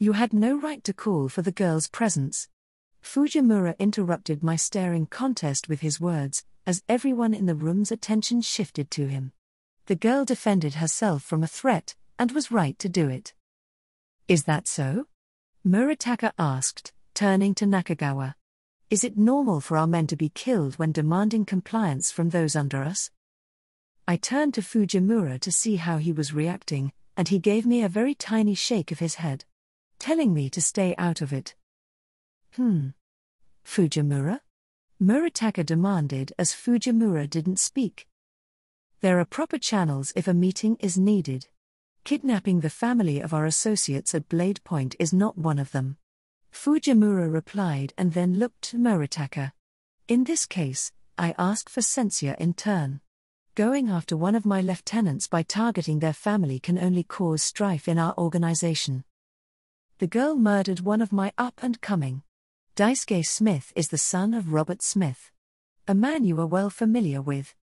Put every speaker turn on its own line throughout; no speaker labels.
You had no right to call for the girl's presence. Fujimura interrupted my staring contest with his words, as everyone in the room's attention shifted to him. The girl defended herself from a threat, and was right to do it. Is that so? Murataka asked, turning to Nakagawa. Is it normal for our men to be killed when demanding compliance from those under us? I turned to Fujimura to see how he was reacting, and he gave me a very tiny shake of his head, telling me to stay out of it. Fujimura? Murataka demanded as Fujimura didn't speak. There are proper channels if a meeting is needed. Kidnapping the family of our associates at Blade Point is not one of them. Fujimura replied and then looked to Murataka. In this case, I asked for censure in turn. Going after one of my lieutenants by targeting their family can only cause strife in our organization. The girl murdered one of my up-and-coming. Daisuke Smith is the son of Robert Smith, a man you are well familiar with.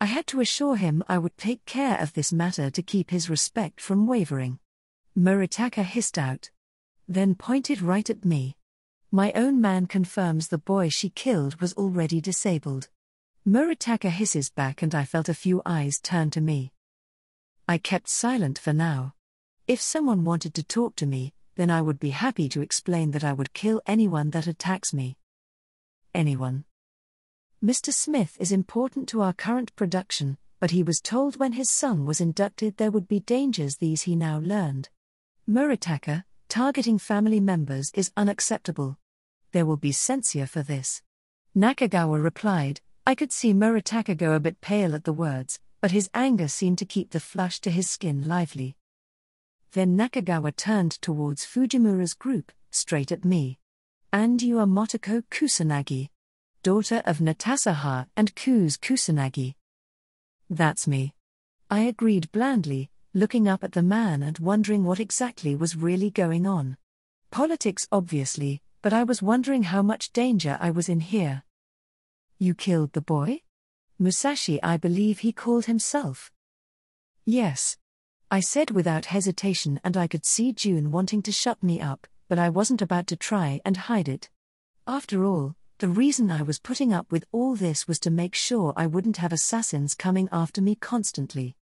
I had to assure him I would take care of this matter to keep his respect from wavering. Murataka hissed out, then pointed right at me. My own man confirms the boy she killed was already disabled. Murataka hisses back and I felt a few eyes turn to me. I kept silent for now. If someone wanted to talk to me, then I would be happy to explain that I would kill anyone that attacks me. Anyone. Mr. Smith is important to our current production, but he was told when his son was inducted there would be dangers these he now learned. Murataka, targeting family members is unacceptable. There will be censure for this. Nakagawa replied. I could see Murataka go a bit pale at the words, but his anger seemed to keep the flush to his skin lively. Then Nakagawa turned towards Fujimura's group, straight at me. And you are Motoko Kusanagi, daughter of Natasaha and Kuz Kusanagi. That's me. I agreed blandly, looking up at the man and wondering what exactly was really going on. Politics obviously, but I was wondering how much danger I was in here. You killed the boy? Musashi, I believe he called himself. Yes. I said without hesitation, and I could see June wanting to shut me up, but I wasn't about to try and hide it. After all, the reason I was putting up with all this was to make sure I wouldn't have assassins coming after me constantly.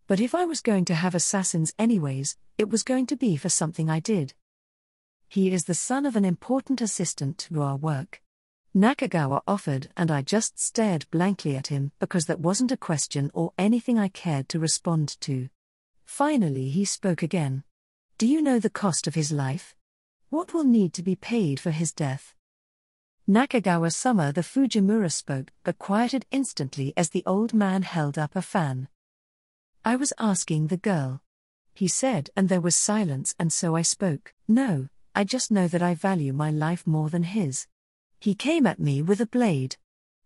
But if I was going to have assassins anyways, it was going to be for something I did. He is the son of an important assistant to our work. Nakagawa offered, and I just stared blankly at him because that wasn't a question or anything I cared to respond to. Finally he spoke again. Do you know the cost of his life? What will need to be paid for his death? Nakagawa-sama, the Fujimura spoke, but quieted instantly as the old man held up a fan. I was asking the girl. He said, and there was silence, and so I spoke. No, I just know that I value my life more than his. He came at me with a blade.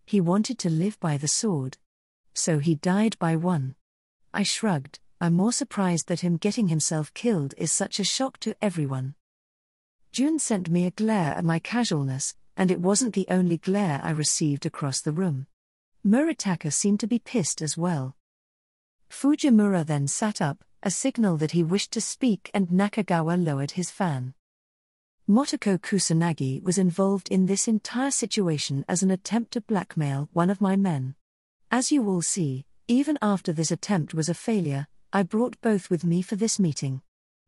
He wanted to live by the sword. So he died by one. I shrugged. I'm more surprised that him getting himself killed is such a shock to everyone. June sent me a glare at my casualness, and it wasn't the only glare I received across the room. Murataka seemed to be pissed as well. Fujimura then sat up, a signal that he wished to speak, and Nakagawa lowered his fan. Motoko Kusanagi was involved in this entire situation as an attempt to blackmail one of my men. As you all see, even after this attempt was a failure, I brought both with me for this meeting.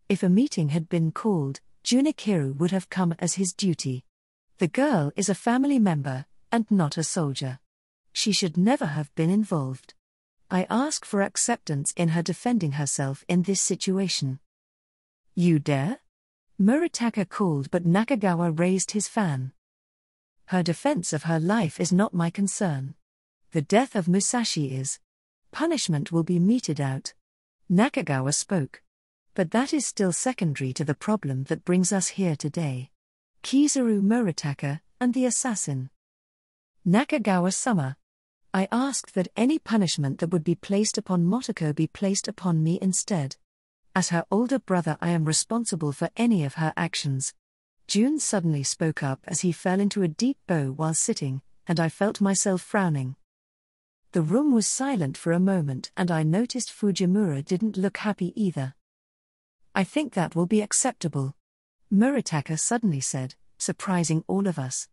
If a meeting had been called, Junikiru would have come as his duty. The girl is a family member, and not a soldier. She should never have been involved. I ask for acceptance in her defending herself in this situation. You dare? Murataka called, but Nakagawa raised his fan. Her defense of her life is not my concern. The death of Musashi is. Punishment will be meted out. Nakagawa spoke. But that is still secondary to the problem that brings us here today. Kizaru Murataka, and the assassin. Nakagawa-sama. I asked that any punishment that would be placed upon Motoko be placed upon me instead. As her older brother, I am responsible for any of her actions. June suddenly spoke up as he fell into a deep bow while sitting, and I felt myself frowning. The room was silent for a moment, and I noticed Fujimura didn't look happy either. I think that will be acceptable. Murataka suddenly said, surprising all of us.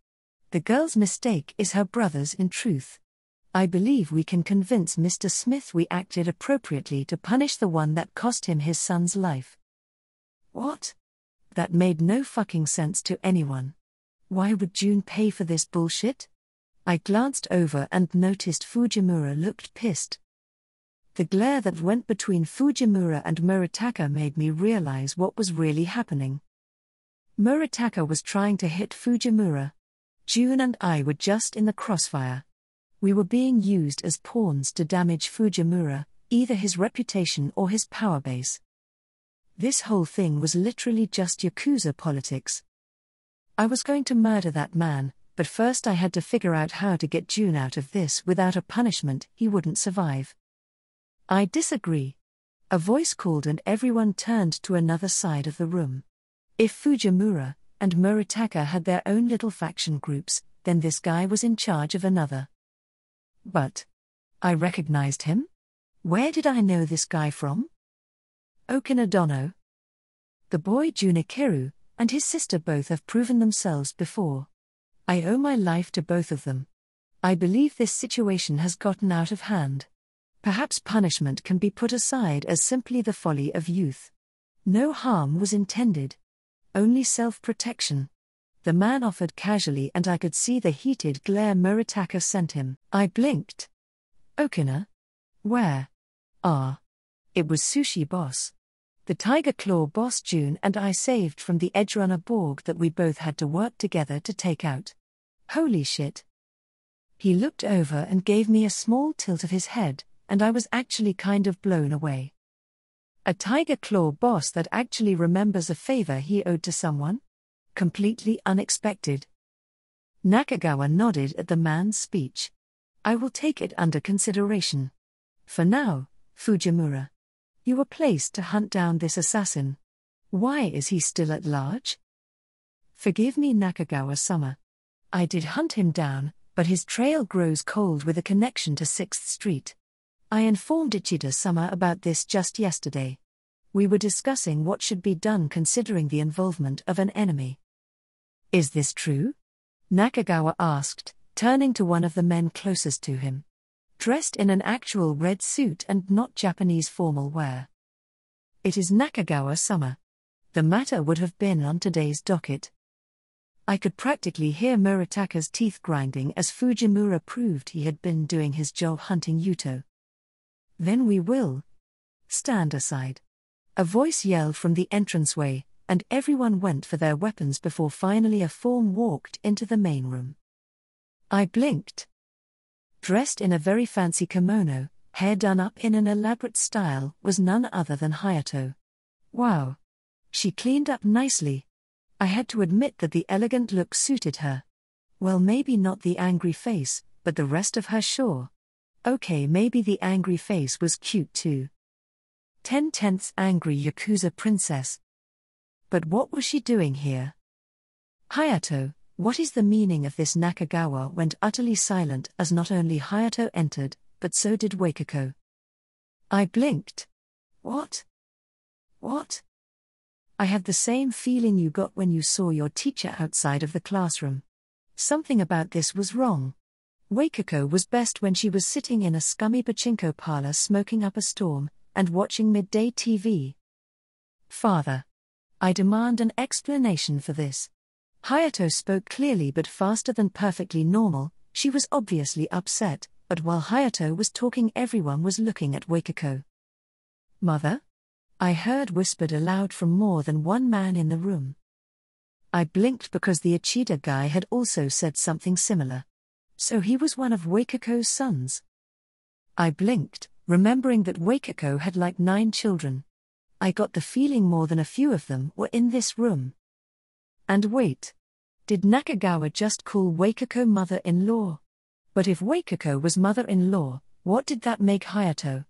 The girl's mistake is her brother's in truth. I believe we can convince Mr. Smith we acted appropriately to punish the one that cost him his son's life. What? That made no fucking sense to anyone. Why would June pay for this bullshit? I glanced over and noticed Fujimura looked pissed. The glare that went between Fujimura and Murataka made me realize what was really happening. Murataka was trying to hit Fujimura. June and I were just in the crossfire. We were being used as pawns to damage Fujimura, either his reputation or his power base. This whole thing was literally just Yakuza politics. I was going to murder that man, but first I had to figure out how to get June out of this without a punishment he wouldn't survive. I disagree. A voice called and everyone turned to another side of the room. If Fujimura and Murataka had their own little faction groups, then this guy was in charge of another. But I recognized him? Where did I know this guy from? Okina Dono. The boy Junikiru and his sister both have proven themselves before. I owe my life to both of them. I believe this situation has gotten out of hand. Perhaps punishment can be put aside as simply the folly of youth. No harm was intended. Only self-protection. The man offered casually and I could see the heated glare Murataka sent him. I blinked. Okina? Where? It was Sushi Boss. The Tiger Claw boss June and I saved from the Edgerunner Borg that we both had to work together to take out. Holy shit. He looked over and gave me a small tilt of his head, and I was actually kind of blown away. A Tiger Claw boss that actually remembers a favor he owed to someone? Completely unexpected. Nakagawa nodded at the man's speech. I will take it under consideration. For now, Fujimura. You were placed to hunt down this assassin. Why is he still at large? Forgive me, Nakagawa-sama. I did hunt him down, but his trail grows cold with a connection to 6th Street. I informed Ichida-sama about this just yesterday. We were discussing what should be done considering the involvement of an enemy. Is this true? Nakagawa asked, turning to one of the men closest to him. Dressed in an actual red suit and not Japanese formal wear. It is Nakagawa-sama. The matter would have been on today's docket. I could practically hear Murataka's teeth grinding as Fujimura proved he had been doing his job hunting Yuto. Then we will stand aside. A voice yelled from the entranceway, and everyone went for their weapons before finally a form walked into the main room. I blinked. Dressed in a very fancy kimono, hair done up in an elaborate style, was none other than Hayato. Wow. She cleaned up nicely. I had to admit that the elegant look suited her. Well, maybe not the angry face, but the rest of her sure. Okay, maybe the angry face was cute too. 10/10 angry Yakuza princess. But what was she doing here? Hayato, what is the meaning of this? Nakagawa went utterly silent as not only Hayato entered, but so did Wakako. I blinked. What? I had the same feeling you got when you saw your teacher outside of the classroom. Something about this was wrong. Wakako was best when she was sitting in a scummy pachinko parlor smoking up a storm, and watching midday TV. Father. I demand an explanation for this. Hayato spoke clearly but faster than perfectly normal. She was obviously upset, but while Hayato was talking everyone was looking at Wakako. Mother? I heard whispered aloud from more than one man in the room. I blinked because the Ichida guy had also said something similar. So he was one of Wakako's sons. I blinked, remembering that Wakako had like 9 children. I got the feeling more than a few of them were in this room. And wait. Did Nakagawa just call Wakako mother-in-law? But if Wakako was mother-in-law, what did that make Hayato?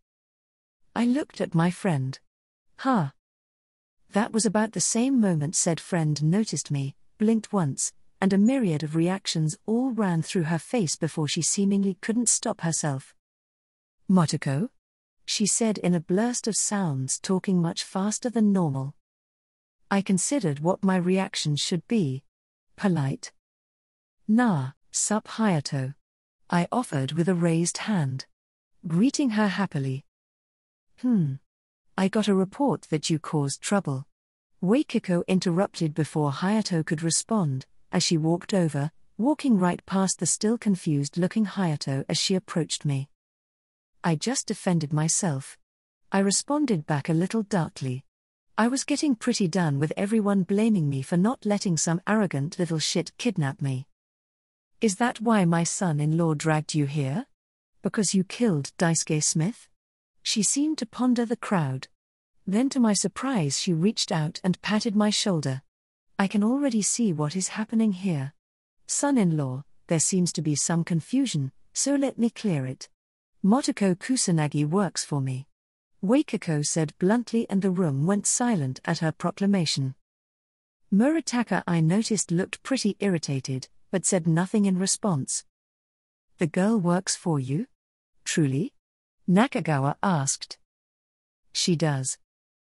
I looked at my friend. Huh. That was about the same moment said friend noticed me, blinked once, and a myriad of reactions all ran through her face before she seemingly couldn't stop herself. Motoko? She said in a burst of sounds, talking much faster than normal. I considered what my reaction should be. Polite. "Nah, sup Hayato," I offered with a raised hand, greeting her happily. I got a report that you caused trouble." Waikiko interrupted before Hayato could respond, as she walked over, walking right past the still confused-looking Hayato as she approached me. "I just defended myself," I responded back a little darkly. I was getting pretty done with everyone blaming me for not letting some arrogant little shit kidnap me. "Is that why my son-in-law dragged you here? Because you killed Daisuke Smith?" She seemed to ponder the crowd. Then to my surprise she reached out and patted my shoulder. "I can already see what is happening here. Son-in-law, there seems to be some confusion, so let me clear it. Motoko Kusanagi works for me," Waikiko said bluntly, and the room went silent at her proclamation. Murataka, I noticed, looked pretty irritated, but said nothing in response. "The girl works for you? Truly?" Nakagawa asked. "She does,"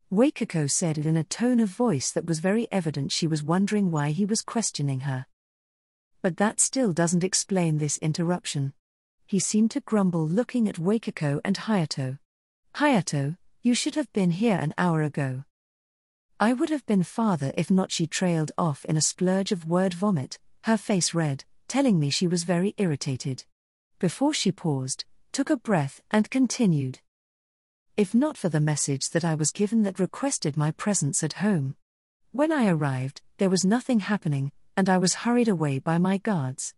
Waikiko said in a tone of voice that was very evident she was wondering why he was questioning her. "But that still doesn't explain this interruption." He seemed to grumble, looking at Waikiko and Hayato. "Hayato, you should have been here an hour ago." "I would have been farther if not," she trailed off in a splurge of word vomit, her face red, telling me she was very irritated. Before she paused, took a breath and continued. "If not for the message that I was given that requested my presence at home. When I arrived, there was nothing happening, and I was hurried away by my guards.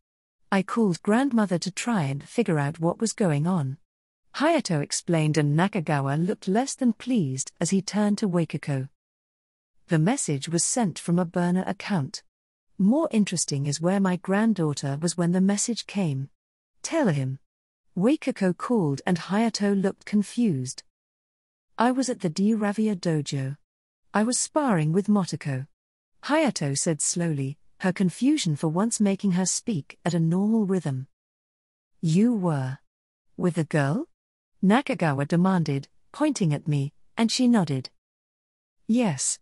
I called grandmother to try and figure out what was going on," Hayato explained, and Nakagawa looked less than pleased as he turned to Waikiko. "The message was sent from a burner account. More interesting is where my granddaughter was when the message came." "Tell him," Waikiko called, and Hayato looked confused. "I was at the D-Ravia dojo. I was sparring with Motoko," Hayato said slowly, her confusion for once making her speak at a normal rhythm. "You were with the girl?" Nakagawa demanded, pointing at me, and she nodded. "Yes.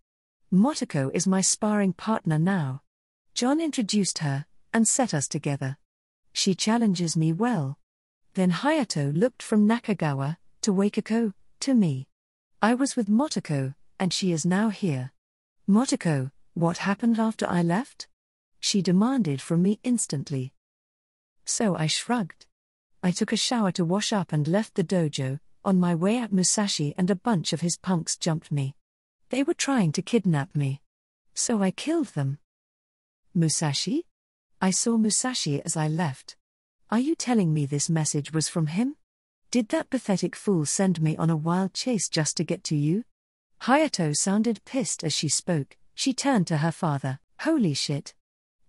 Motoko is my sparring partner now. John introduced her, and set us together. She challenges me well." Then Hayato looked from Nakagawa, to Waikiko, to me. "I was with Motoko, and she is now here." "Motoko, what happened after I left?" she demanded from me instantly. So I shrugged. "I took a shower to wash up and left the dojo. On my way out, Musashi and a bunch of his punks jumped me. They were trying to kidnap me. So I killed them." "Musashi? I saw Musashi as I left. Are you telling me this message was from him? Did that pathetic fool send me on a wild chase just to get to you?" Hayato sounded pissed as she spoke. She turned to her father. Holy shit.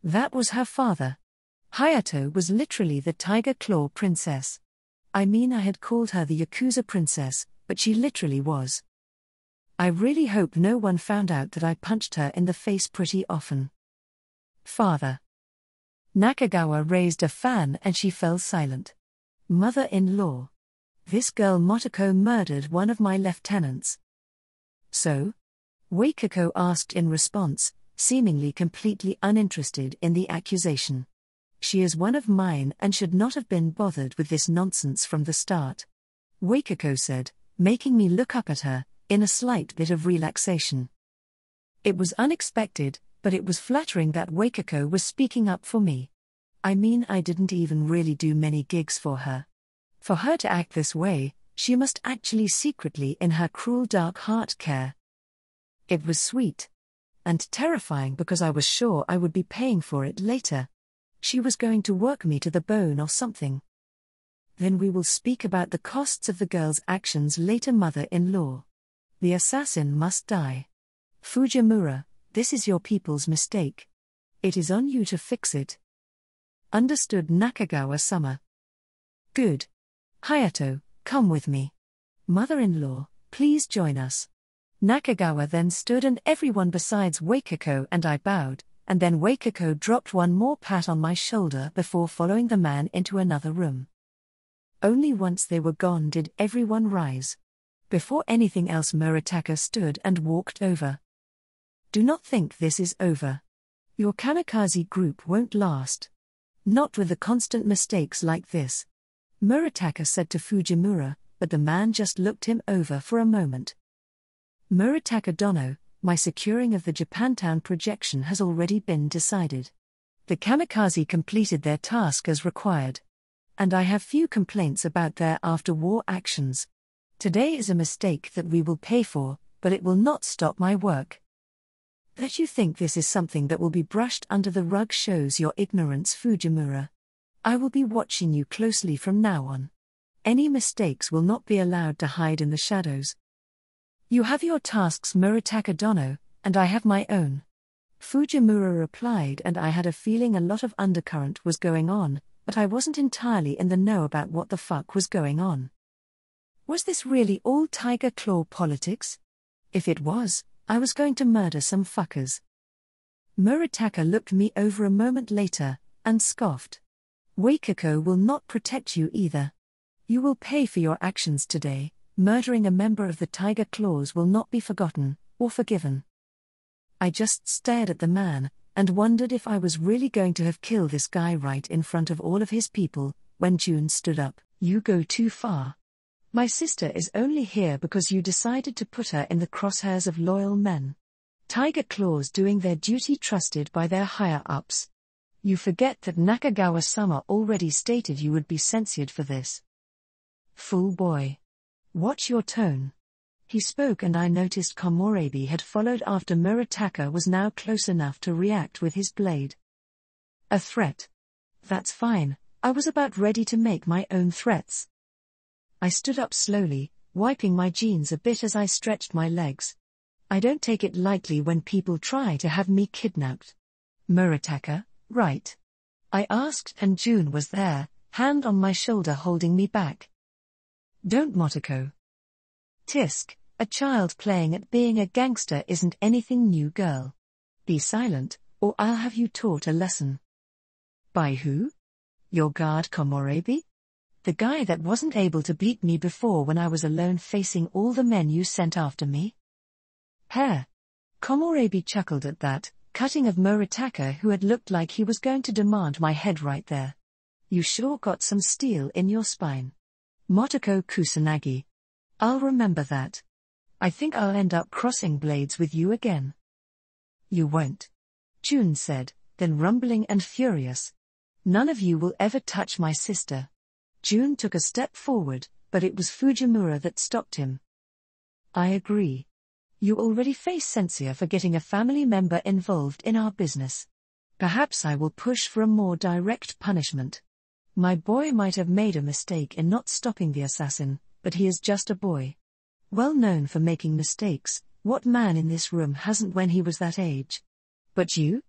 That was her father. Hayato was literally the Tiger Claw princess. I mean, I had called her the Yakuza princess, but she literally was. I really hope no one found out that I punched her in the face pretty often. "Father." Nakagawa raised a fan and she fell silent. "Mother-in-law. This girl Motoko murdered one of my lieutenants." "So?" Waikiko asked in response, seemingly completely uninterested in the accusation. "She is one of mine and should not have been bothered with this nonsense from the start," Waikiko said, making me look up at her, in a slight bit of relaxation. It was unexpected, but it was flattering that Waikiko was speaking up for me. I mean, I didn't even really do many gigs for her. For her to act this way, she must actually secretly in her cruel dark heart care. It was sweet. And terrifying because I was sure I would be paying for it later. She was going to work me to the bone or something. "Then we will speak about the costs of the girl's actions later, mother-in-law. The assassin must die. Fujimura, this is your people's mistake. It is on you to fix it." Understood, Nakagawa-sama. "Good. Hayato, come with me. Mother-in-law, please join us." Nakagawa then stood and everyone besides Waikiko and I bowed, and then Waikiko dropped one more pat on my shoulder before following the man into another room. Only once they were gone did everyone rise. Before anything else, Murataka stood and walked over. Do not think this is over. Your kamikaze group won't last. Not with the constant mistakes like this. Murataka said to Fujimura, but the man just looked him over for a moment. Murataka Dono, my securing of the Japantown projection has already been decided. The kamikaze completed their task as required. And I have few complaints about their after-war actions. Today is a mistake that we will pay for, but it will not stop my work. That you think this is something that will be brushed under the rug shows your ignorance, Fujimura. I will be watching you closely from now on. Any mistakes will not be allowed to hide in the shadows. You have your tasks, Murataka Dono, and I have my own. Fujimura replied, and I had a feeling a lot of undercurrent was going on, but I wasn't entirely in the know about what the fuck was going on. Was this really all Tiger Claw politics? If it was, I was going to murder some fuckers. Murataka looked me over a moment later, and scoffed. Wakako will not protect you either. You will pay for your actions today. Murdering a member of the Tiger Claws will not be forgotten, or forgiven. I just stared at the man, and wondered if I was really going to have killed this guy right in front of all of his people, when June stood up. You go too far. My sister is only here because you decided to put her in the crosshairs of loyal men. Tiger Claws doing their duty trusted by their higher-ups. You forget that Nakagawa-sama already stated you would be censured for this. Fool boy. Watch your tone. He spoke and I noticed Komorebi had followed after Murataka was now close enough to react with his blade. A threat. That's fine, I was about ready to make my own threats. I stood up slowly, wiping my jeans a bit as I stretched my legs. I don't take it lightly when people try to have me kidnapped. Murataka, right? I asked, and June was there, hand on my shoulder holding me back. Don't, Motoko. Tisk, a child playing at being a gangster isn't anything new, girl. Be silent, or I'll have you taught a lesson. By who? Your guard Komorebi? The guy that wasn't able to beat me before when I was alone facing all the men you sent after me? Hair. Komorebi chuckled at that, cutting of Murataka, who had looked like he was going to demand my head right there. You sure got some steel in your spine. Motoko Kusanagi. I'll remember that. I think I'll end up crossing blades with you again. You won't. June said, then rumbling and furious. None of you will ever touch my sister. June took a step forward, but it was Fujimura that stopped him. I agree. You already face censure for getting a family member involved in our business. Perhaps I will push for a more direct punishment. My boy might have made a mistake in not stopping the assassin, but he is just a boy. Well known for making mistakes, what man in this room hasn't when he was that age? But you?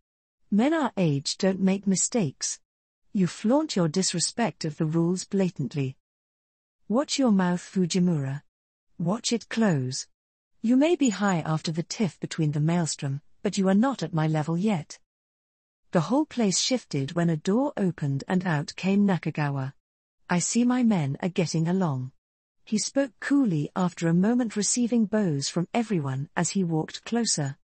Men our age don't make mistakes. You flaunt your disrespect of the rules blatantly. Watch your mouth, Fujimura. Watch it close. You may be high after the tiff between the maelstrom, but you are not at my level yet. The whole place shifted when a door opened and out came Nakagawa. I see my men are getting along. He spoke coolly after a moment, receiving bows from everyone as he walked closer.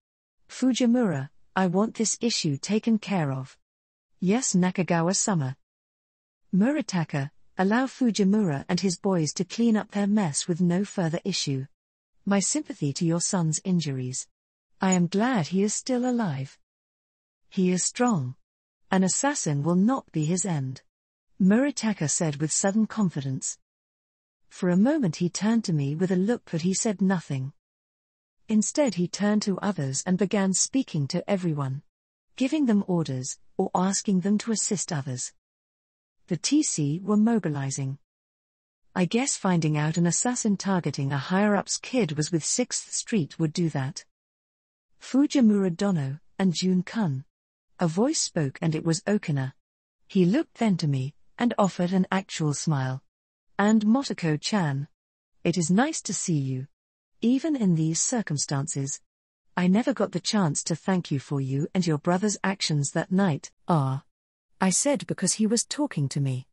Fujimura, I want this issue taken care of. Yes, Nakagawa-sama. Murataka, allow Fujimura and his boys to clean up their mess with no further issue. My sympathy to your son's injuries. I am glad he is still alive. He is strong. An assassin will not be his end. Murataka said with sudden confidence. For a moment he turned to me with a look, but he said nothing. Instead he turned to others and began speaking to everyone. Giving them orders, or asking them to assist others. The TC were mobilizing. I guess finding out an assassin targeting a higher-up's kid was with 6th Street would do that. Fujimura Dono, and Jun-kun. A voice spoke and it was Okina. He looked then to me, and offered an actual smile. And Motoko-chan. It is nice to see you. Even in these circumstances. I never got the chance to thank you for you and your brother's actions that night. I said because he was talking to me.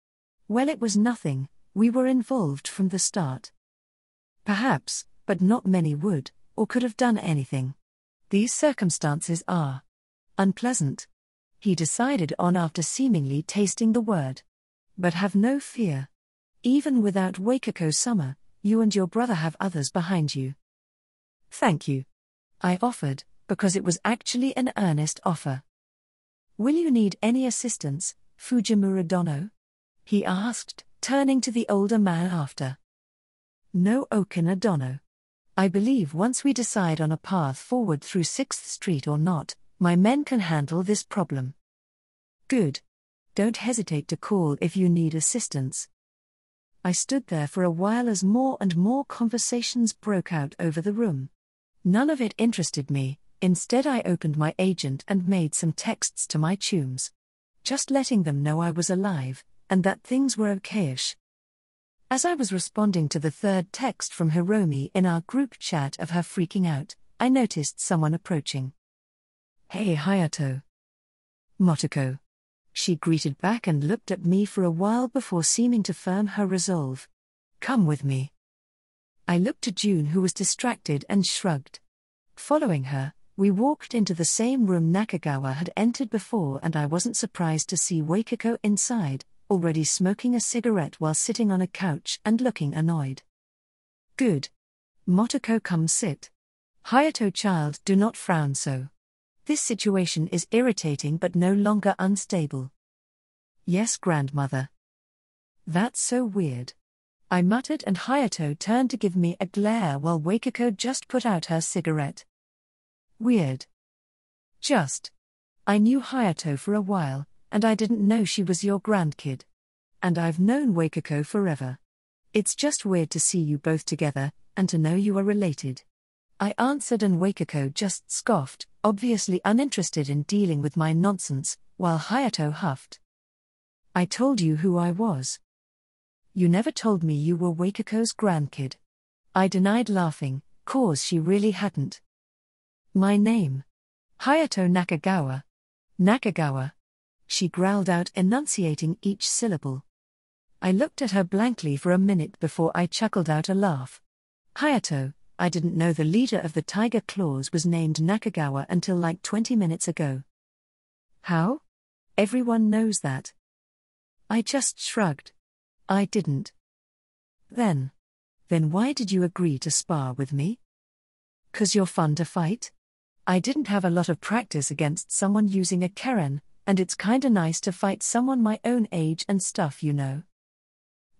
Well, it was nothing, we were involved from the start. Perhaps, but not many would, or could have done anything. These circumstances are unpleasant, he decided on after seemingly tasting the word. But have no fear. Even without Wakako-sama, you and your brother have others behind you. Thank you, I offered, because it was actually an earnest offer. Will you need any assistance, Fujimura Dono? He asked, turning to the older man after. No, Okina Dono. I believe once we decide on a path forward through 6th Street or not, my men can handle this problem. Good. Don't hesitate to call if you need assistance. I stood there for a while as more and more conversations broke out over the room. None of it interested me. Instead, I opened my agent and made some texts to my chums. Just letting them know I was alive, and that things were okayish. As I was responding to the third text from Hiromi in our group chat of her freaking out, I noticed someone approaching. Hey Hayato. Motoko. She greeted back and looked at me for a while before seeming to firm her resolve. Come with me. I looked to June, who was distracted, and shrugged. Following her, we walked into the same room Nakagawa had entered before, and I wasn't surprised to see Wakako inside, already smoking a cigarette while sitting on a couch and looking annoyed. Good. Motoko, come sit. Hayato, child, do not frown so. This situation is irritating but no longer unstable. Yes, grandmother. That's so weird. I muttered, and Hayato turned to give me a glare while Wakako just put out her cigarette. Weird. Just. I knew Hayato for a while, and I didn't know she was your grandkid. And I've known Wakako forever. It's just weird to see you both together, and to know you are related. I answered, and Wakako just scoffed, obviously uninterested in dealing with my nonsense, while Hayato huffed. I told you who I was. You never told me you were Wakako's grandkid. I denied, laughing, cause she really hadn't. My name? Hayato Nakagawa. Nakagawa. She growled out, enunciating each syllable. I looked at her blankly for a minute before I chuckled out a laugh. Hayato, I didn't know the leader of the Tiger Claws was named Nakagawa until like 20 minutes ago. How? Everyone knows that. I just shrugged. I didn't. Then why did you agree to spar with me? 'Cause you're fun to fight? I didn't have a lot of practice against someone using a Keren, and it's kinda nice to fight someone my own age and stuff, you know.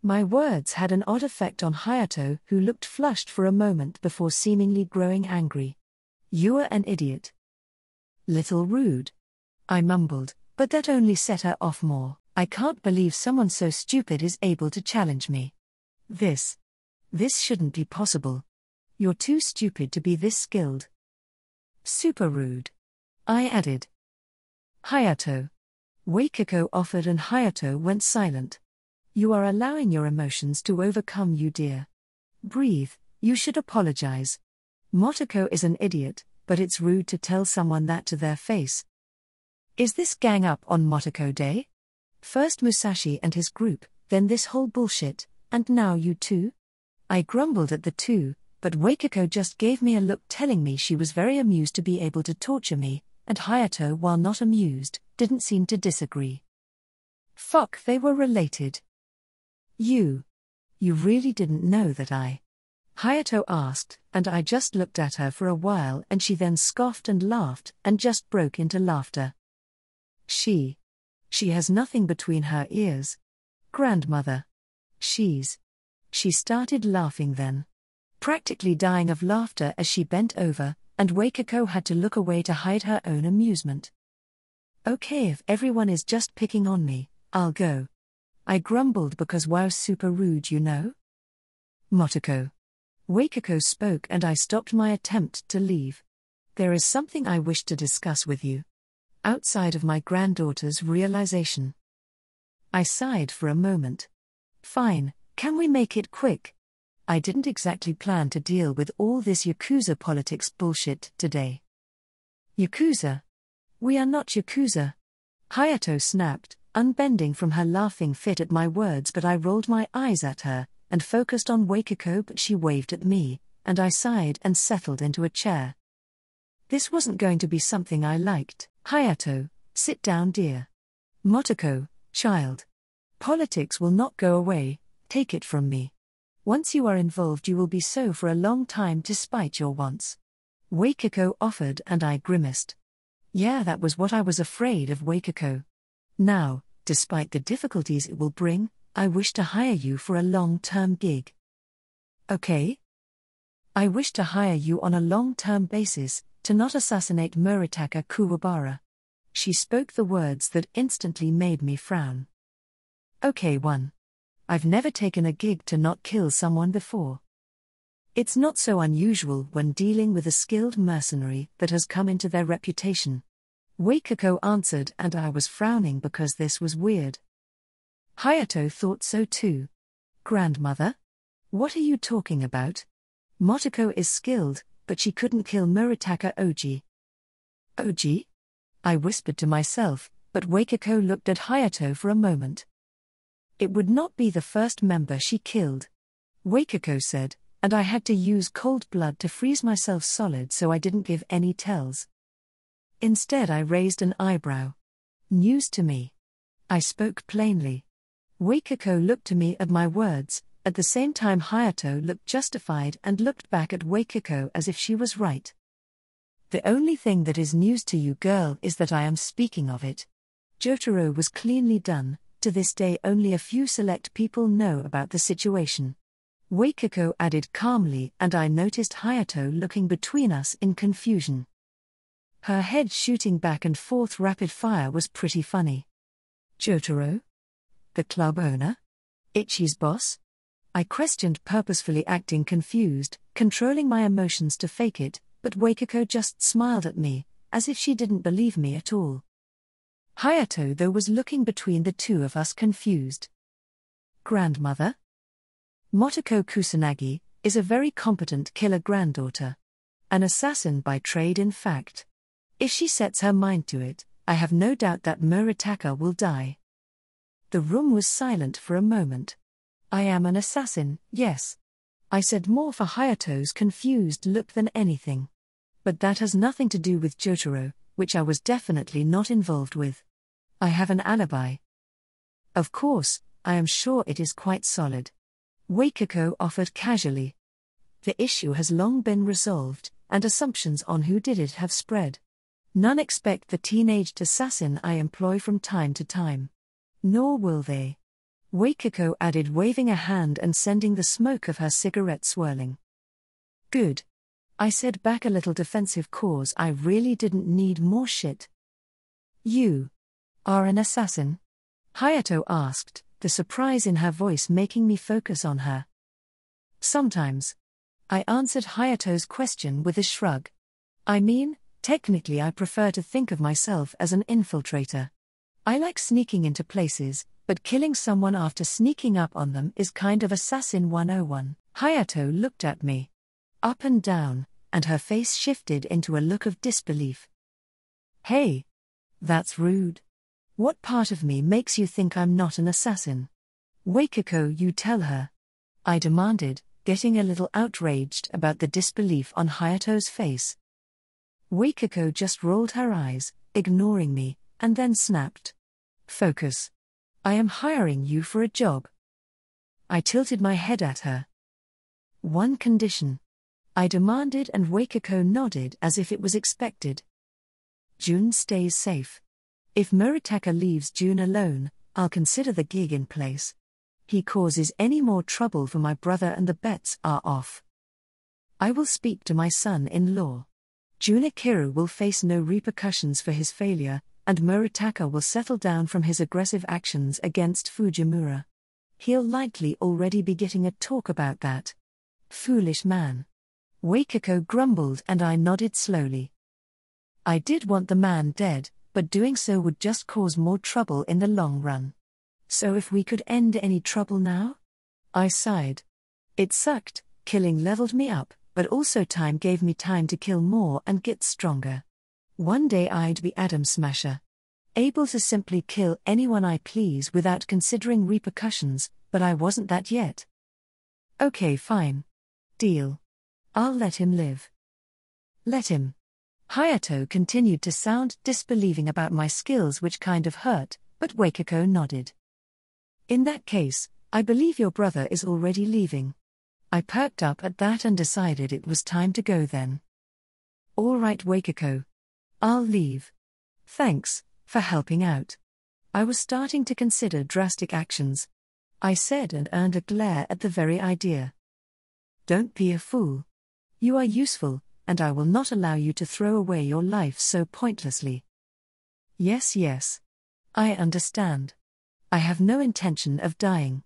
My words had an odd effect on Hayato, who looked flushed for a moment before seemingly growing angry. You're an idiot. Little rude. I mumbled, but that only set her off more. I can't believe someone so stupid is able to challenge me. This shouldn't be possible. You're too stupid to be this skilled. Super rude. I added. Hayato. Wakako offered, and Hayato went silent. You are allowing your emotions to overcome you, dear. Breathe, you should apologize. Motoko is an idiot, but it's rude to tell someone that to their face. Is this gang up on Motoko Day? First Musashi and his group, then this whole bullshit, and now you too? I grumbled at the two, but Wakako just gave me a look telling me she was very amused to be able to torture me, and Hayato, while not amused, didn't seem to disagree. Fuck, they were related. You really didn't know that I? Hayato asked, and I just looked at her for a while, and she then scoffed and laughed and just broke into laughter. She has nothing between her ears. Grandmother. She started laughing then. Practically dying of laughter as she bent over, and Wakako had to look away to hide her own amusement. Okay, if everyone is just picking on me, I'll go. I grumbled because wow, super rude, you know? Motoko. Wakako spoke, and I stopped my attempt to leave. There is something I wish to discuss with you. Outside of my granddaughter's realization. I sighed for a moment. Fine, can we make it quick? I didn't exactly plan to deal with all this Yakuza politics bullshit today. Yakuza? We are not Yakuza. Hayato snapped, unbending from her laughing fit at my words, but I rolled my eyes at her, and focused on Wakako, but she waved at me, and I sighed and settled into a chair. This wasn't going to be something I liked. Hayato, sit down, dear. Motoko, child. Politics will not go away, take it from me. Once you are involved, you will be so for a long time despite your wants. Waikiko offered, and I grimaced. Yeah, that was what I was afraid of, Waikiko. Now, despite the difficulties it will bring, I wish to hire you for a long-term gig. Okay? I wish to hire you on a long-term basis, to not assassinate Murataka Kuwabara. She spoke the words that instantly made me frown. Okay, 1. I've never taken a gig to not kill someone before. It's not so unusual when dealing with a skilled mercenary that has come into their reputation. Waikiko answered, and I was frowning because this was weird. Hayato thought so too. Grandmother? What are you talking about? Motoko is skilled, but she couldn't kill Murataka Oji. Oji? I whispered to myself, but Waikiko looked at Hayato for a moment. It would not be the first member she killed. Waikiko said, and I had to use cold blood to freeze myself solid so I didn't give any tells. Instead I raised an eyebrow. News to me. I spoke plainly. Waikiko looked to me at my words, at the same time Hayato looked justified and looked back at Waikiko as if she was right. The only thing that is news to you, girl, is that I am speaking of it. Jotaro was cleanly done. To this day only a few select people know about the situation. Waikiko added calmly, and I noticed Hayato looking between us in confusion. Her head shooting back and forth rapid fire was pretty funny. Jotaro? The club owner? Ichi's boss? I questioned, purposefully acting confused, controlling my emotions to fake it, but Waikiko just smiled at me, as if she didn't believe me at all. Hayato, though, was looking between the two of us confused. Grandmother? Motoko Kusanagi is a very competent killer granddaughter. An assassin by trade, in fact. If she sets her mind to it, I have no doubt that Murataka will die. The room was silent for a moment. I am an assassin, yes. I said, more for Hayato's confused look than anything. But that has nothing to do with Jotaro, which I was definitely not involved with. I have an alibi. Of course, I am sure it is quite solid. Waikiko offered casually. The issue has long been resolved, and assumptions on who did it have spread. None expect the teenaged assassin I employ from time to time. Nor will they. Waikiko added, waving a hand and sending the smoke of her cigarette swirling. Good. I said back, a little defensive, cause I really didn't need more shit. You are an assassin? Hayato asked, the surprise in her voice making me focus on her. Sometimes. I answered Hayato's question with a shrug. I mean, technically I prefer to think of myself as an infiltrator. I like sneaking into places, but killing someone after sneaking up on them is kind of Assassin 101. Hayato looked at me. Up and down, and her face shifted into a look of disbelief. Hey! That's rude. What part of me makes you think I'm not an assassin? Waikiko, you tell her. I demanded, getting a little outraged about the disbelief on Hayato's face. Waikiko just rolled her eyes, ignoring me, and then snapped. Focus. I am hiring you for a job. I tilted my head at her. One condition. I demanded, and Waikiko nodded as if it was expected. June stays safe. If Murataka leaves June alone, I'll consider the gig in place. He causes any more trouble for my brother and the bets are off. I will speak to my son-in-law. Junikiru will face no repercussions for his failure, and Murataka will settle down from his aggressive actions against Fujimura. He'll likely already be getting a talk about that. Foolish man. Waikiko grumbled, and I nodded slowly. I did want the man dead, but doing so would just cause more trouble in the long run. So if we could end any trouble now? I sighed. It sucked, killing leveled me up, but also time gave me time to kill more and get stronger. One day I'd be Adam Smasher. Able to simply kill anyone I please without considering repercussions, but I wasn't that yet. Okay, fine. Deal. I'll let him live. Let him. Hayato continued to sound disbelieving about my skills, which kind of hurt, but Wakako nodded. In that case, I believe your brother is already leaving. I perked up at that and decided it was time to go then. All right, Wakako. I'll leave. Thanks for helping out. I was starting to consider drastic actions, I said, and earned a glare at the very idea. Don't be a fool. You are useful, and I will not allow you to throw away your life so pointlessly. Yes. I understand. I have no intention of dying,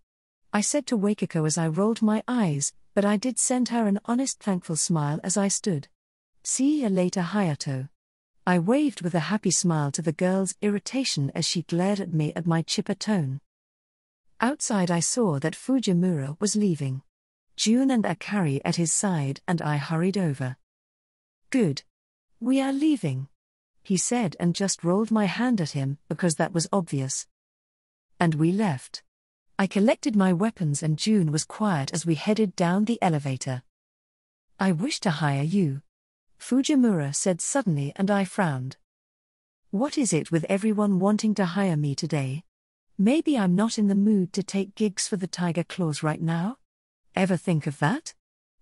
I said to Wakako as I rolled my eyes, but I did send her an honest thankful smile as I stood. See you later, Hayato. I waved with a happy smile to the girl's irritation as she glared at me at my chipper tone. Outside I saw that Fujimura was leaving. June and Akari at his side, and I hurried over. Good. We are leaving, he said, and just rolled my hand at him because that was obvious. And we left. I collected my weapons and June was quiet as we headed down the elevator. I wish to hire you, Fujimura said suddenly, and I frowned. What is it with everyone wanting to hire me today? Maybe I'm not in the mood to take gigs for the Tiger Claws right now? Ever think of that?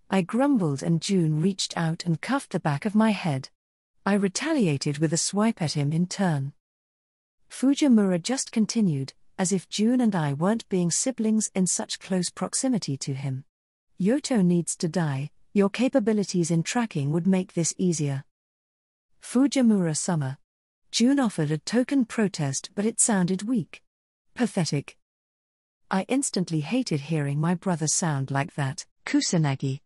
I grumbled, and June reached out and cuffed the back of my head. I retaliated with a swipe at him in turn. Fujimura just continued, as if June and I weren't being siblings in such close proximity to him. Yoto needs to die. Your capabilities in tracking would make this easier. Fujimura-sama. June offered a token protest, but it sounded weak. Pathetic. I instantly hated hearing my brother sound like that. Kusanagi.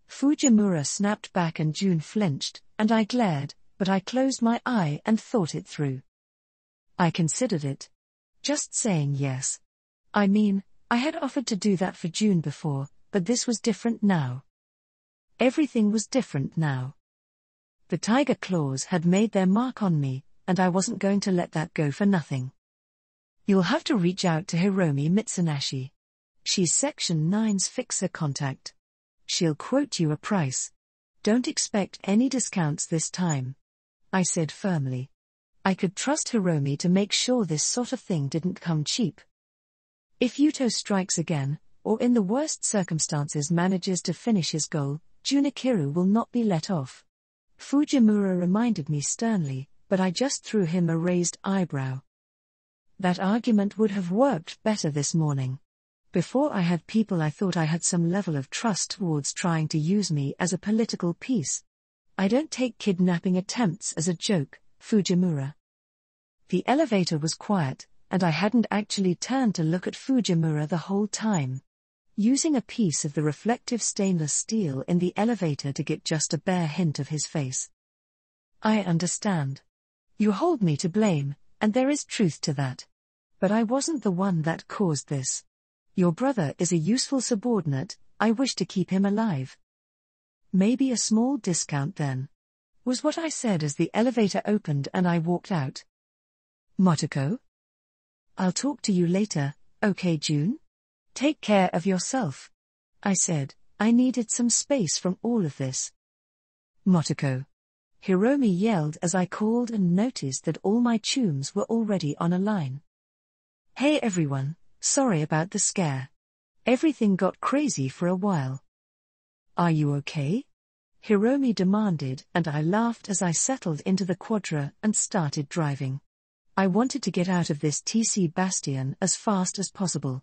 Fujimura snapped back and June flinched, and I glared, but I closed my eye and thought it through. I considered it. Just saying yes. I mean, I had offered to do that for June before, but this was different now. Everything was different now. The Tiger Claws had made their mark on me, and I wasn't going to let that go for nothing. You'll have to reach out to Hiromi Mitsunashi. She's Section 9's fixer contact. She'll quote you a price. Don't expect any discounts this time, I said firmly. I could trust Hiromi to make sure this sort of thing didn't come cheap. If Yuto strikes again, or in the worst circumstances manages to finish his goal, Junikiru will not be let off. Fujimura reminded me sternly, but I just threw him a raised eyebrow. That argument would have worked better this morning. Before I had people I thought I had some level of trust towards trying to use me as a political piece. I don't take kidnapping attempts as a joke, Fujimura. The elevator was quiet, and I hadn't actually turned to look at Fujimura the whole time. Using a piece of the reflective stainless steel in the elevator to get just a bare hint of his face. I understand. You hold me to blame, and there is truth to that. But I wasn't the one that caused this. Your brother is a useful subordinate, I wish to keep him alive. Maybe a small discount then, was what I said as the elevator opened and I walked out. Motoko? I'll talk to you later, okay June? Take care of yourself, I said. I needed some space from all of this. Motoko. Hiromi yelled as I called and noticed that all my chums were already on a line. Hey everyone, sorry about the scare. Everything got crazy for a while. Are you okay? Hiromi demanded, and I laughed as I settled into the Quadra and started driving. I wanted to get out of this TC bastion as fast as possible.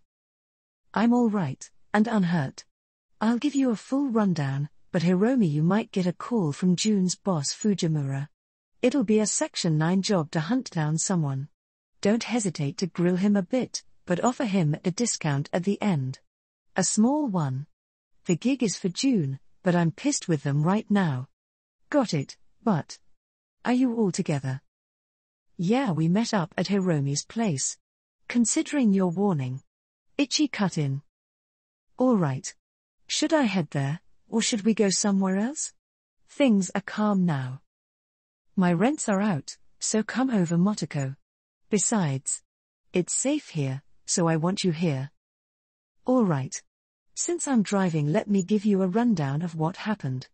I'm all right, and unhurt. I'll give you a full rundown, but Hiromi, you might get a call from June's boss Fujimura. It'll be a Section 9 job to hunt down someone. Don't hesitate to grill him a bit, but offer him a discount at the end. A small one. The gig is for June, but I'm pissed with them right now. Got it, but... Are you all together? Yeah, we met up at Hiromi's place. Considering your warning. Ichi cut in. All right. Should I head there, or should we go somewhere else? Things are calm now. My rents are out, so come over Motoko. Besides, it's safe here, so I want you here. All right. Since I'm driving, let me give you a rundown of what happened.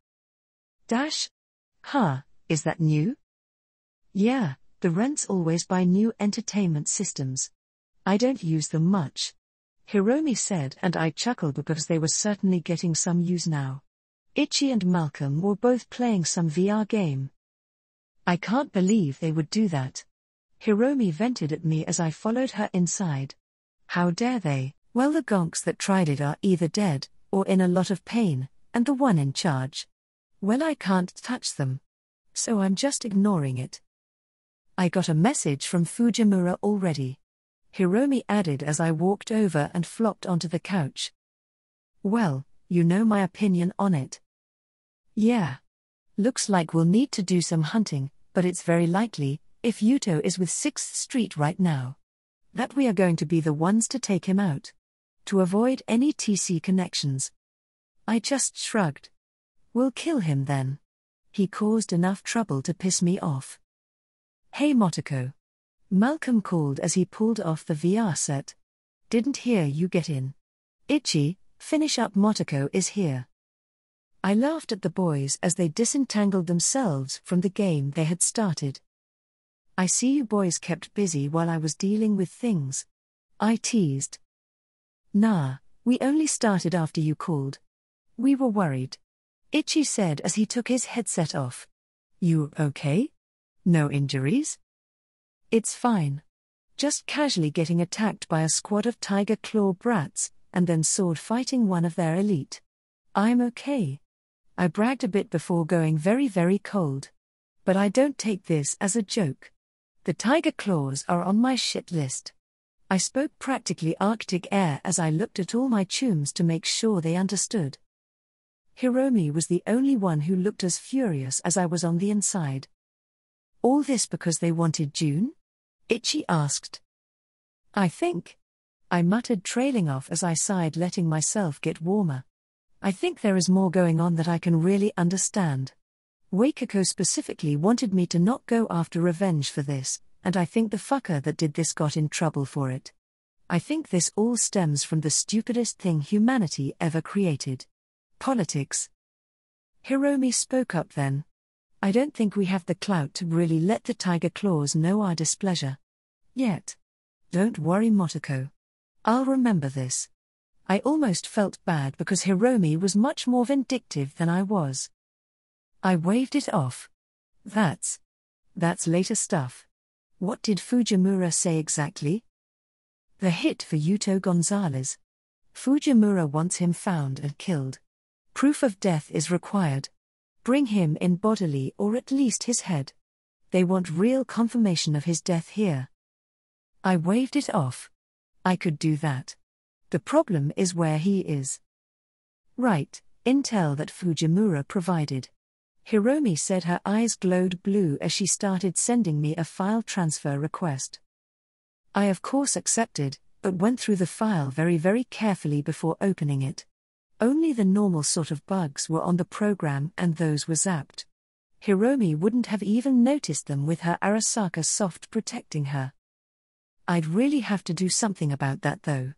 Is that new? Yeah, the rents always buy new entertainment systems. I don't use them much. Hiromi said, and I chuckled because they were certainly getting some use now. Ichi and Malcolm were both playing some VR game. I can't believe they would do that. Hiromi vented at me as I followed her inside. How dare they? Well, the gonks that tried it are either dead, or in a lot of pain, and the one in charge. Well, I can't touch them. So I'm just ignoring it. I got a message from Fujimura already. Hiromi added as I walked over and flopped onto the couch. Well, you know my opinion on it. Yeah. Looks like we'll need to do some hunting, but it's very likely, if Yuto is with 6th Street right now, that we are going to be the ones to take him out. To avoid any TC connections. I just shrugged. We'll kill him then. He caused enough trouble to piss me off. Hey Motoko. Malcolm called as he pulled off the VR set. Didn't hear you get in. Ichi, finish up, Motoko is here. I laughed at the boys as they disentangled themselves from the game they had started. I see you boys kept busy while I was dealing with things. I teased. Nah, we only started after you called. We were worried. Ichi said as he took his headset off. You okay? No injuries? It's fine. Just casually getting attacked by a squad of tiger claw brats, and then sword fighting one of their elite. I'm okay. I bragged a bit before going very, very cold. But I don't take this as a joke. The tiger claws are on my shit list. I spoke practically Arctic air as I looked at all my chums to make sure they understood. Hiromi was the only one who looked as furious as I was on the inside. All this because they wanted June? Ichi asked. I think. I muttered, trailing off as I sighed, letting myself get warmer. I think there is more going on that I can really understand. Wakako specifically wanted me to not go after revenge for this, and I think the fucker that did this got in trouble for it. I think this all stems from the stupidest thing humanity ever created. Politics. Hiromi spoke up then. I don't think we have the clout to really let the tiger claws know our displeasure. Yet. Don't worry, Motoko. I'll remember this. I almost felt bad because Hiromi was much more vindictive than I was. I waved it off. That's later stuff. What did Fujimura say exactly? The hit for Yuto Gonzalez. Fujimura wants him found and killed. Proof of death is required. Bring him in bodily or at least his head. They want real confirmation of his death here. I waved it off. I could do that. The problem is where he is. Right, intel that Fujimura provided. Hiromi said, her eyes glowed blue as she started sending me a file transfer request. I of course accepted, but went through the file very, very carefully before opening it. Only the normal sort of bugs were on the program, and those were zapped. Hiromi wouldn't have even noticed them with her Arasaka soft protecting her. I'd really have to do something about that though.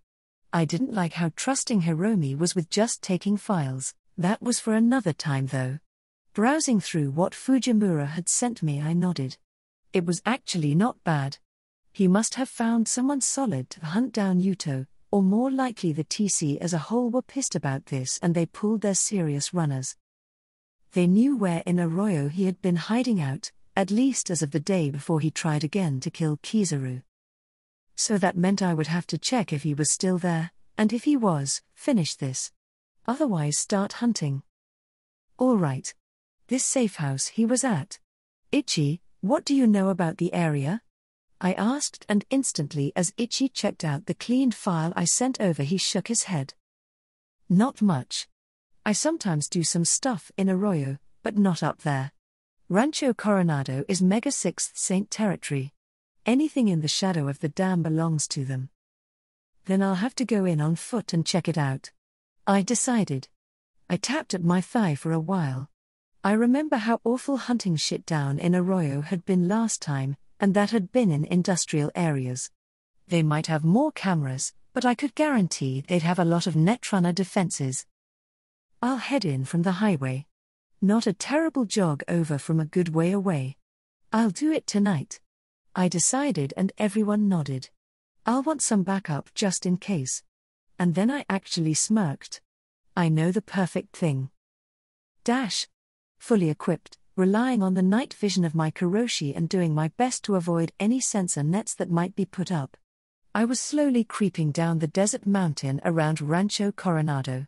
I didn't like how trusting Hiromi was with just taking files. That was for another time though. Browsing through what Fujimura had sent me, I nodded. It was actually not bad. He must have found someone solid to hunt down Yuto, or more likely the TC as a whole were pissed about this and they pulled their serious runners. They knew where in Arroyo he had been hiding out, at least as of the day before he tried again to kill Kizaru. So that meant I would have to check if he was still there, and if he was, finish this. Otherwise start hunting. All right. This safe house he was at. Ichi, what do you know about the area? I asked, and instantly as Ichi checked out the cleaned file I sent over, he shook his head. Not much. I sometimes do some stuff in Arroyo, but not up there. Rancho Coronado is Mega 6th Saint territory. Anything in the shadow of the dam belongs to them. Then I'll have to go in on foot and check it out. I decided. I tapped at my thigh for a while. I remember how awful hunting shit down in Arroyo had been last time, and that had been in industrial areas. They might have more cameras, but I could guarantee they'd have a lot of netrunner defenses. I'll head in from the highway. Not a terrible jog over from a good way away. I'll do it tonight, I decided, and everyone nodded. I'll want some backup just in case. And then I actually smirked. I know the perfect thing. Fully equipped, relying on the night vision of my Kuroshi and doing my best to avoid any sensor nets that might be put up. I was slowly creeping down the desert mountain around Rancho Coronado.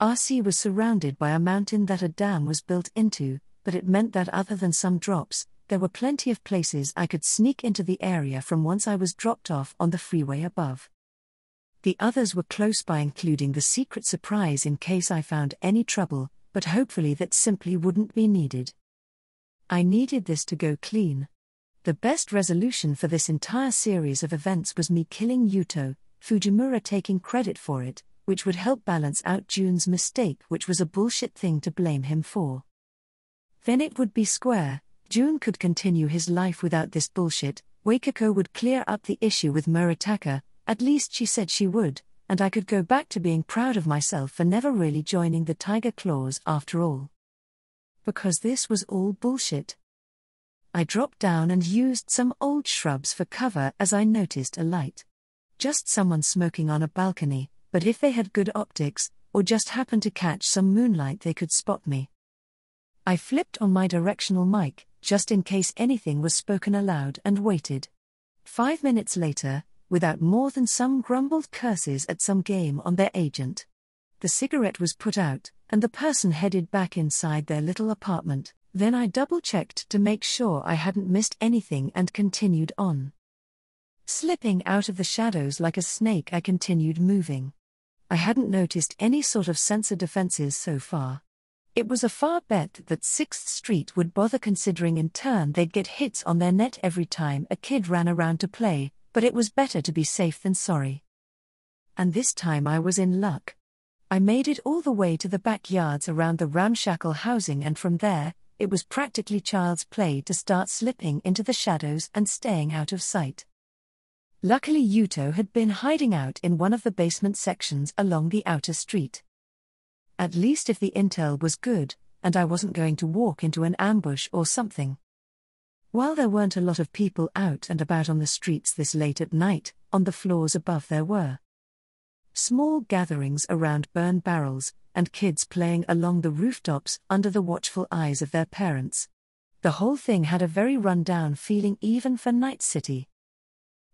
RC was surrounded by a mountain that a dam was built into, but it meant that other than some drops, there were plenty of places I could sneak into the area from once I was dropped off on the freeway above. The others were close by, including the secret surprise in case I found any trouble, but hopefully that simply wouldn't be needed. I needed this to go clean. The best resolution for this entire series of events was me killing Yuto, Fujimura taking credit for it, which would help balance out June's mistake, which was a bullshit thing to blame him for. Then it would be square. June could continue his life without this bullshit, Wakako would clear up the issue with Murataka, at least she said she would, and I could go back to being proud of myself for never really joining the Tiger Claws after all. Because this was all bullshit. I dropped down and used some old shrubs for cover as I noticed a light. Just someone smoking on a balcony, but if they had good optics, or just happened to catch some moonlight, they could spot me. I flipped on my directional mic, just in case anything was spoken aloud, and waited. 5 minutes later, without more than some grumbled curses at some game on their agent. The cigarette was put out, and the person headed back inside their little apartment. Then I double-checked to make sure I hadn't missed anything and continued on. Slipping out of the shadows like a snake, I continued moving. I hadn't noticed any sort of sensor defenses so far. It was a far bet that 6th Street would bother, considering in turn they'd get hits on their net every time a kid ran around to play, but it was better to be safe than sorry. And this time I was in luck. I made it all the way to the backyards around the ramshackle housing, and from there, it was practically child's play to start slipping into the shadows and staying out of sight. Luckily Yuto had been hiding out in one of the basement sections along the outer street. At least if the intel was good, and I wasn't going to walk into an ambush or something. While there weren't a lot of people out and about on the streets this late at night, on the floors above there were small gatherings around burn barrels, and kids playing along the rooftops under the watchful eyes of their parents. The whole thing had a very run-down feeling even for Night City.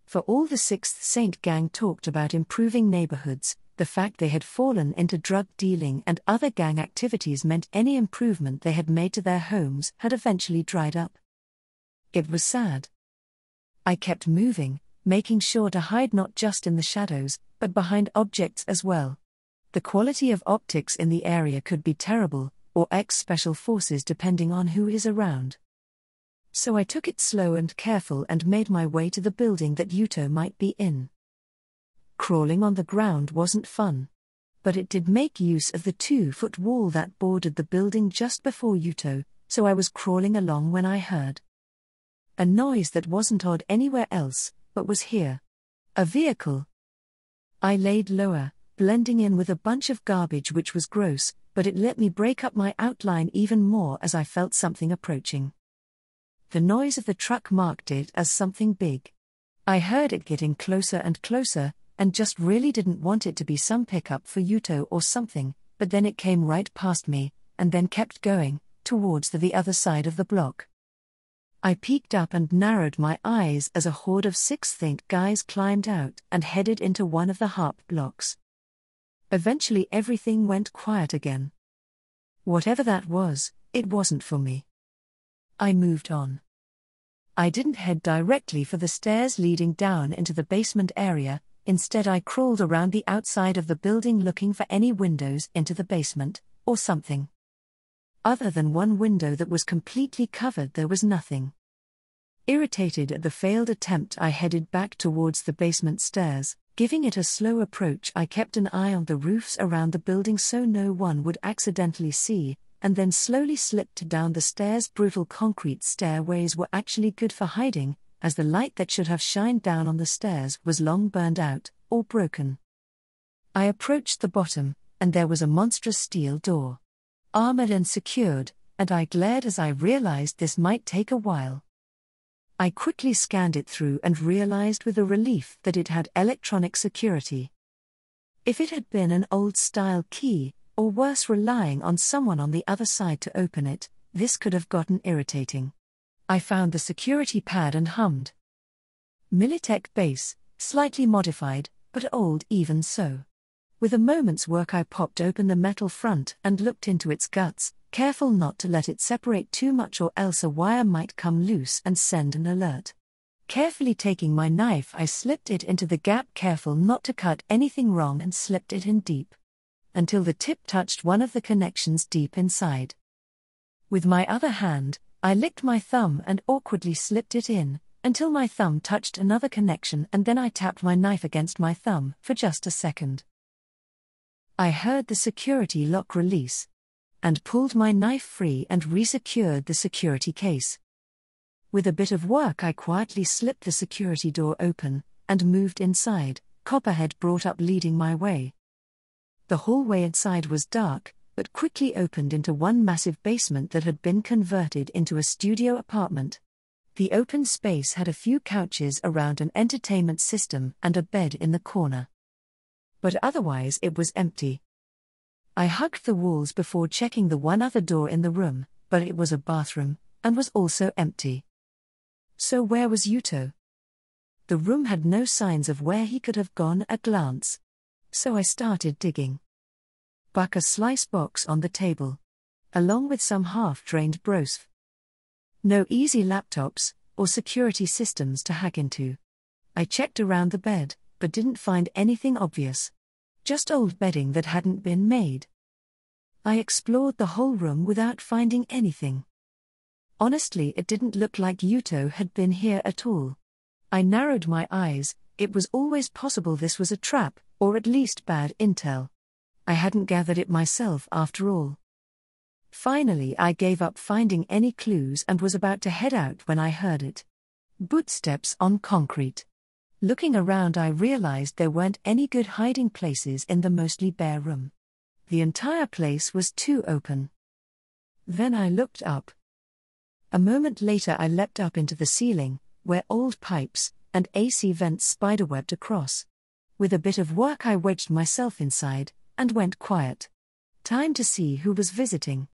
For all the 6th Saint gang talked about improving neighborhoods, the fact they had fallen into drug dealing and other gang activities meant any improvement they had made to their homes had eventually dried up. It was sad. I kept moving, making sure to hide not just in the shadows, but behind objects as well. The quality of optics in the area could be terrible, or ex-special forces depending on who is around. So I took it slow and careful and made my way to the building that Yuto might be in. Crawling on the ground wasn't fun. But it did make use of the 2-foot wall that bordered the building just before Yuto, so I was crawling along when I heard a noise that wasn't odd anywhere else, but was here. A vehicle. I laid lower, blending in with a bunch of garbage, which was gross, but it let me break up my outline even more as I felt something approaching. The noise of the truck marked it as something big. I heard it getting closer and closer, and just really didn't want it to be some pickup for Yuto or something, but then it came right past me, and then kept going, towards the other side of the block. I peeked up and narrowed my eyes as a horde of 6th guys climbed out and headed into one of the harp blocks. Eventually everything went quiet again. Whatever that was, it wasn't for me. I moved on. I didn't head directly for the stairs leading down into the basement area, instead I crawled around the outside of the building looking for any windows into the basement, or something. Other than one window that was completely covered, there was nothing. Irritated at the failed attempt, I headed back towards the basement stairs. Giving it a slow approach, I kept an eye on the roofs around the building so no one would accidentally see, and then slowly slipped down the stairs. Brutal concrete stairways were actually good for hiding, as the light that should have shined down on the stairs was long burned out, or broken. I approached the bottom, and there was a monstrous steel door. Armored and secured, and I glared as I realized this might take a while. I quickly scanned it through and realized with a relief that it had electronic security. If it had been an old-style key, or worse relying on someone on the other side to open it, this could have gotten irritating. I found the security pad and hummed. Militech base, slightly modified, but old even so. With a moment's work I popped open the metal front and looked into its guts, careful not to let it separate too much or else a wire might come loose and send an alert. Carefully taking my knife I slipped it into the gap, careful not to cut anything wrong, and slipped it in deep. Until the tip touched one of the connections deep inside. With my other hand, I licked my thumb and awkwardly slipped it in, until my thumb touched another connection, and then I tapped my knife against my thumb for just a second. I heard the security lock release, and pulled my knife free and resecured the security case. With a bit of work I quietly slipped the security door open, and moved inside, Copperhead brought up leading my way. The hallway inside was dark, but quickly opened into one massive basement that had been converted into a studio apartment. The open space had a few couches around, an entertainment system, and a bed in the corner. But otherwise it was empty. I hugged the walls before checking the one other door in the room, but it was a bathroom, and was also empty. So where was Yuto? The room had no signs of where he could have gone at a glance. So I started digging. Buck a slice box on the table, along with some half-drained brosf. No easy laptops, or security systems to hack into. I checked around the bed, but didn't find anything obvious. Just old bedding that hadn't been made. I explored the whole room without finding anything. Honestly, it didn't look like Yuto had been here at all. I narrowed my eyes. It was always possible this was a trap, or at least bad intel. I hadn't gathered it myself after all. Finally I gave up finding any clues and was about to head out when I heard it. Footsteps on concrete. Looking around I realized there weren't any good hiding places in the mostly bare room. The entire place was too open. Then I looked up. A moment later I leapt up into the ceiling, where old pipes and AC vents spiderwebbed across. With a bit of work I wedged myself inside, and went quiet. Time to see who was visiting.